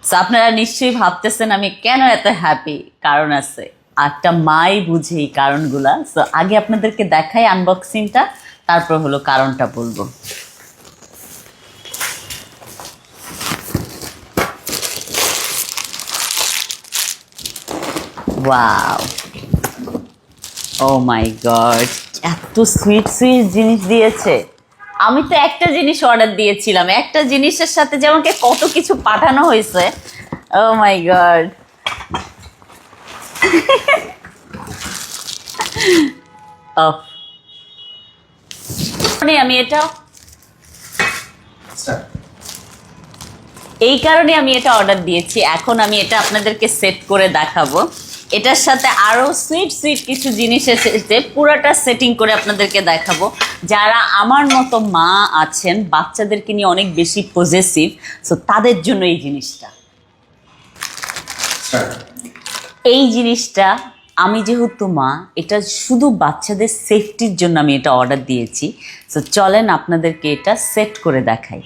So আপনারা নিশ্চয়ই ভাবতেছেন আমি কেন এত হ্যাপি, কারণ আছে, একটা মাই বুঝে এই কারণগুলা। সো আগে আপনাদেরকে দেখাই আনবক্সিংটা, তারপর হলো কারণটা বলবো। ওয়াও, ও মাই গড, এত সুইট সুইট জিনিস দিয়েছে। আমি তো একটা জিনিস অর্ডার দিয়েছিলাম, একটা জিনিসের সাথে যে আমাকে কত কিছু পাঠানো হয়েছে। ও মাই গড, আমি এটা এই কারণে আমি এটা অর্ডার দিয়েছি। এখন আমি এটা আপনাদেরকে সেট করে দেখাবো। এটার সাথে আরো সুইট সুইট কিছু জিনিস এসেছে, পুরোটা সেটিং করে আপনাদেরকে দেখাবো। যারা আমার মতো মা আছেন, বাচ্চাদেরকে নিয়ে অনেক বেশি পজেসিভ, সো তাদের জন্য এই জিনিসটা। এই জিনিসটা আমি যেহেতু মা, এটা শুধু বাচ্চাদের সেফটির জন্য আমি এটা অর্ডার দিয়েছি। সো চলেন আপনাদেরকে এটা সেট করে দেখাই।